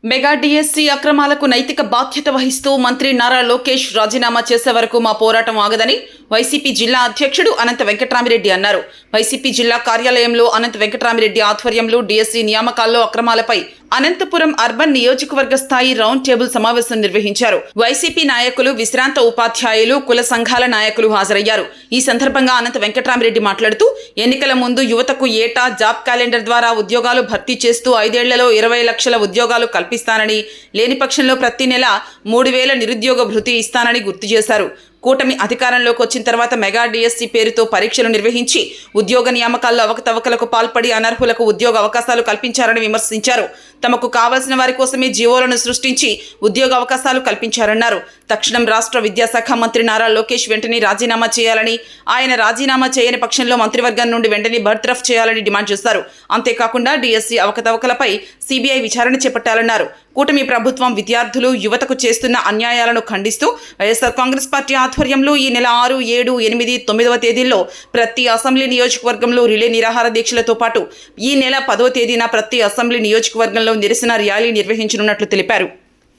Mega DSC అక్రమాలకు నైతిక బాధ్యత వహిస్తూ మంత్రి నారా లోకేష్ రాజీనామా చేసే వరకు మా పోరాటం ఆగదని వైసీపీ జిల్లా అధ్యక్షుడు అనంత వెంకట్రామిరెడ్డి అన్నారు. వైసీపీ జిల్లా కార్యాలయంలో అనంత వెంకట్రామిరెడ్డి ఆధ్వర్యంలో డిఎస్సి నియామకాల్లో అక్రమాలపై అనంతపురం అర్బన్ నియోజకవర్గ స్థాయి రౌండ్ టేబుల్ సమావేశం నిర్వహించారు. వైసీపీ నాయకులు, విశ్రాంత ఉపాధ్యాయులు, కుల సంఘాల నాయకులు హాజరయ్యారు. ఈ సందర్భంగా అనంత వెంకట్రామిరెడ్డి మాట్లాడుతూ ఎన్నికల ముందు యువతకు ఏటా జాబ్ క్యాలెండర్ ద్వారా ఉద్యోగాలు భర్తీ చేస్తూ 5 ఏళ్లలో 20 లక్షల ఉద్యోగాలు కల్పిస్తానని, లేని పక్షంలో ప్రతి నెల 3,000 నిరుద్యోగ భృతి ఇస్తానని గుర్తు చేశారు. కూటమి అధికారంలోకి వచ్చిన తర్వాత మెగా డిఎస్సి పేరుతో పరీక్షలు నిర్వహించి ఉద్యోగ నియామకాల్లో అవకతవకలకు పాల్పడి అనర్హులకు ఉద్యోగ అవకాశాలు కల్పించారని విమర్శించారు. తమకు కావాల్సిన వారి కోసమే జీవోలను సృష్టించి ఉద్యోగ అవకాశాలు కల్పించారన్నారు. తక్షణం రాష్ట్ర విద్యాశాఖ మంత్రి నారా లోకేష్ వెంటనే రాజీనామా చేయాలని, ఆయన రాజీనామా చేయని పక్షంలో మంత్రివర్గం నుండి వెంటనే బర్తరఫ్ చేయాలని డిమాండ్ చేశారు. అంతేకాకుండా డిఎస్సి అవకతవకలపై సిబిఐ విచారణ చేపట్టాలన్నారు. కూటమి ప్రభుత్వం విద్యార్థులు, యువతకు చేస్తున్న అన్యాయాలను ఖండిస్తూ వైఎస్ఆర్ కాంగ్రెస్ పార్టీ ఆధ్వర్యంలో ఈ నెల 6, 7, 8, 9వ తేదీల్లో ప్రతి అసెంబ్లీ నియోజకవర్గంలో రిలే నిరాహార దీక్షలతో పాటు ఈ నెల 10వ తేదీన ప్రతి అసెంబ్లీ నియోజకవర్గంలో నిరసన ర్యాలీ నిర్వహించనున్నట్లు తెలిపారు.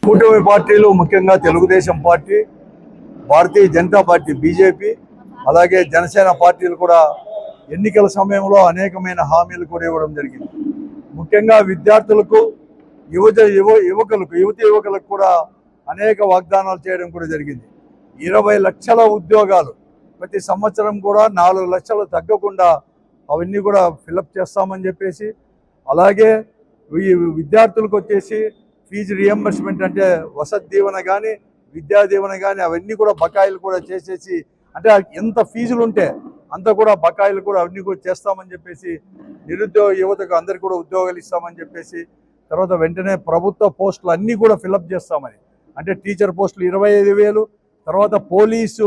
కూటమి పార్టీలు, ముఖ్యంగా Telugu Desam party, Bharatiya Janata party BJP, అలాగే జనసేన పార్టీలు కూడా ఎన్నికల సమయంలో అనేకమైన హామీలు కూడా ఇవ్వడం జరిగింది. ముఖ్యంగా విద్యార్థులకు, యువకులకు కూడా అనేక వాగ్దానాలు చేయడం కూడా జరిగింది. 20 లక్షల ఉద్యోగాలు ప్రతి సంవత్సరం కూడా 4 లక్షలు తగ్గకుండా అవన్నీ కూడా ఫిలప్ చేస్తామని చెప్పేసి, అలాగే ఈ విద్యార్థులకు వచ్చేసి ఫీజు రియంబర్స్మెంట్ అంటే వసతి దీవెన కానీ, విద్యా దీవెన కానీ అవన్నీ కూడా బకాయిలు కూడా చేసేసి, అంటే ఎంత ఫీజులు ఉంటే అంత కూడా బకాయిలు కూడా అవన్నీ కూడా చేస్తామని చెప్పేసి, నిరుద్యోగ యువతకు అందరికీ కూడా ఉద్యోగాలు ఇస్తామని చెప్పేసి, తర్వాత వెంటనే ప్రభుత్వ పోస్టులు అన్నీ కూడా ఫిలప్ చేస్తామని, అంటే టీచర్ పోస్టులు 25,000, తర్వాత పోలీసు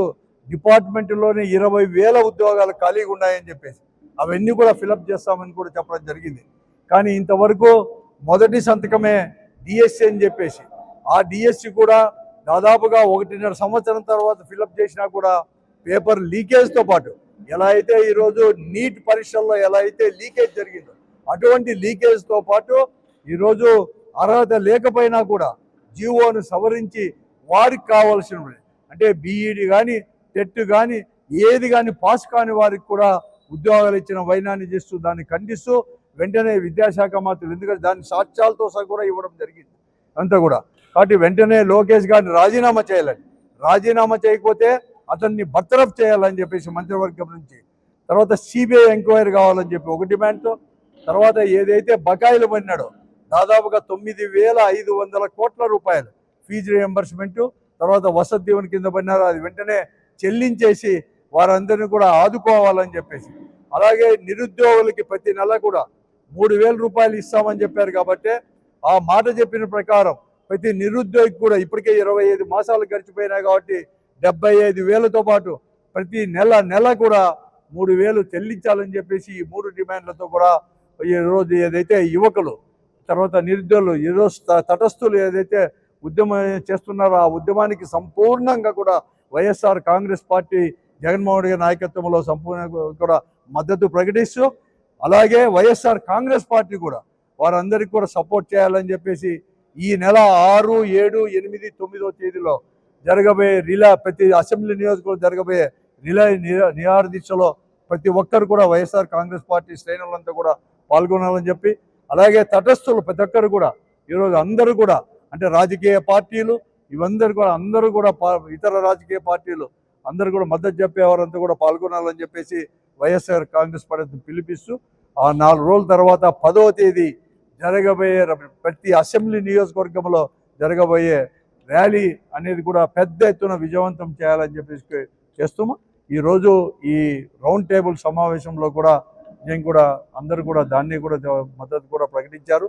డిపార్ట్మెంట్లోనే 20,000 ఉద్యోగాలు ఖాళీగా ఉన్నాయని చెప్పేసి అవన్నీ కూడా ఫిలప్ చేస్తామని కూడా చెప్పడం జరిగింది. కానీ ఇంతవరకు మొదటి సంతకమే డిఎస్సి అని చెప్పేసి, ఆ డిఎస్సి కూడా దాదాపుగా 1.5 సంవత్సరం తర్వాత ఫిలప్ చేసినా కూడా పేపర్ లీకేజ్తో పాటు ఎలా అయితే ఈరోజు నీట్ పరీక్షల్లో ఎలా అయితే లీకేజ్ జరిగిందో అటువంటి లీకేజ్తో పాటు ఈరోజు అర్హత లేకపోయినా కూడా జీవోను సవరించి వారికి కావాల్సిన అంటే బీఈడి కానీ, టెట్ కానీ, ఏది కానీ పాస్ కాని వారికి కూడా ఉద్యోగాలు ఇచ్చిన వైనాన్ని చేస్తూ దాన్ని ఖండిస్తూ వెంటనే విద్యాశాఖ మంత్రులు, ఎందుకంటే దాన్ని సాక్ష్యాలతో సహా కూడా ఇవ్వడం జరిగింది అంతా కూడా. కాబట్టి వెంటనే లోకేష్ గారిని రాజీనామా చేయాలని, రాజీనామా చేయకపోతే అతన్ని బర్తరఫ్ చేయాలని చెప్పేసి మంత్రివర్గం నుంచి, తర్వాత సిబిఐ ఎంక్వైరీ కావాలని చెప్పి ఒక డిమాండ్తో, తర్వాత ఏదైతే బకాయిలు పడినాడో దాదాపుగా 9,500 కోట్ల రూపాయలు ఫీజు రియంబర్స్మెంటు, తర్వాత వసతి దీవెన కింద పడినారు, అది వెంటనే చెల్లించేసి వారందరినీ కూడా ఆదుకోవాలని చెప్పేసి, అలాగే నిరుద్యోగులకి ప్రతి నెల కూడా 3,000 రూపాయలు ఇస్తామని చెప్పారు. కాబట్టి ఆ మాట చెప్పిన ప్రకారం ప్రతి నిరుద్యోగి కూడా ఇప్పటికే 25 మాసాలు గడిచిపోయినాయి కాబట్టి 75,000తో పాటు ప్రతి నెల కూడా 3,000 చెల్లించాలని చెప్పేసి ఈ 3 డిమాండ్లతో కూడా ఈరోజు ఏదైతే యువకులు, తర్వాత నిరుద్యోగులు, ఈరోజు తటస్థులు ఏదైతే ఉద్యమం చేస్తున్నారో ఆ ఉద్యమానికి సంపూర్ణంగా కూడా వైఎస్ఆర్ కాంగ్రెస్ పార్టీ జగన్మోహన్ రెడ్డి నాయకత్వంలో సంపూర్ణంగా కూడా మద్దతు ప్రకటిస్తూ, అలాగే వైఎస్ఆర్ కాంగ్రెస్ పార్టీ కూడా వారందరికీ కూడా సపోర్ట్ చేయాలని చెప్పేసి ఈ నెల 6, 7, 8, 9వ తేదీలో జరగబోయే ప్రతి అసెంబ్లీ నియోజకవర్గం జరగబోయే నిరాహార దీక్షలో ప్రతి ఒక్కరు కూడా వైఎస్ఆర్ కాంగ్రెస్ పార్టీ శ్రేణులంతా కూడా పాల్గొనాలని చెప్పి, అలాగే తటస్థులు ప్రతి ఒక్కరు కూడా ఈరోజు అందరూ కూడా, అంటే రాజకీయ పార్టీలు ఇవందరూ కూడా అందరూ కూడా ఇతర రాజకీయ పార్టీలు అందరూ కూడా మద్దతు చెప్పేవారంతా కూడా పాల్గొనాలని చెప్పేసి వైఎస్ఆర్ కాంగ్రెస్ పార్టీ పిలిపిస్తూ, ఆ 4 రోజుల తర్వాత 10వ తేదీ జరగబోయే ప్రతి అసెంబ్లీ నియోజకవర్గంలో జరగబోయే ర్యాలీ అనేది కూడా పెద్ద ఎత్తున విజయవంతం చేయాలని చెప్పేసి చేస్తాము. ఈరోజు ఈ రౌండ్ టేబుల్ సమావేశంలో కూడా నేను కూడా అందరూ కూడా దాన్ని కూడా మద్దతు కూడా ప్రకటించారు.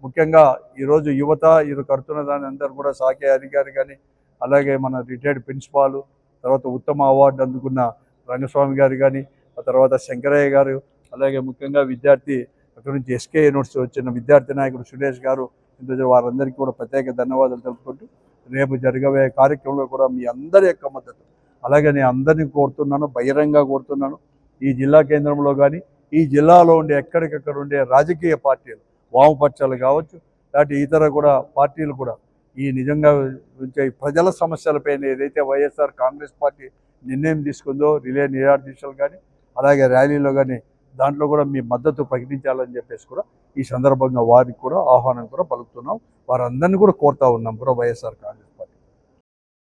ముఖ్యంగా ఈరోజు యువత ఇది కడుతున్న దాన్ని అందరూ కూడా శాఖ అధికారి కానీ, అలాగే మన రిటైర్డ్ ప్రిన్సిపాల్, తర్వాత ఉత్తమ అవార్డు అందుకున్న రంగస్వామి గారు కానీ, ఆ తర్వాత శంకరయ్య గారు, అలాగే ముఖ్యంగా విద్యార్థి అక్కడి నుంచి ఎస్కే యూనివర్సిటీ వచ్చిన విద్యార్థి నాయకుడు సురేష్ గారు, వారందరికీ కూడా ప్రత్యేక ధన్యవాదాలు తెలుపుకుంటూ రేపు జరగబోయే కార్యక్రమంలో కూడా మీ అందరి యొక్క మద్దతు, అలాగే నేను అందరినీ కోరుతున్నాను, బహిరంగంగా కోరుతున్నాను, ఈ జిల్లా కేంద్రంలో కానీ ఈ జిల్లాలో ఉండే ఎక్కడికక్కడ ఉండే రాజకీయ పార్టీలు, వామపక్షాలు కావచ్చు, లాంటి ఇతర కూడా పార్టీలు కూడా ఈ నిజంగా ఈ ప్రజల సమస్యలపైన ఏదైతే వైఎస్ఆర్ కాంగ్రెస్ పార్టీ నిర్ణయం తీసుకుందో రిలే నిరాదీక్షలు కానీ అలాగే ర్యాలీలో కానీ దాంట్లో కూడా మీ మద్దతు ప్రకటించాలని చెప్పేసి కూడా ఈ సందర్భంగా వారికి కూడా ఆహ్వానం కూడా పలుకుతున్నాం. వారందరినీ కూడా కోరుతా ఉన్నాం కూడా వైఎస్ఆర్ కాంగ్రెస్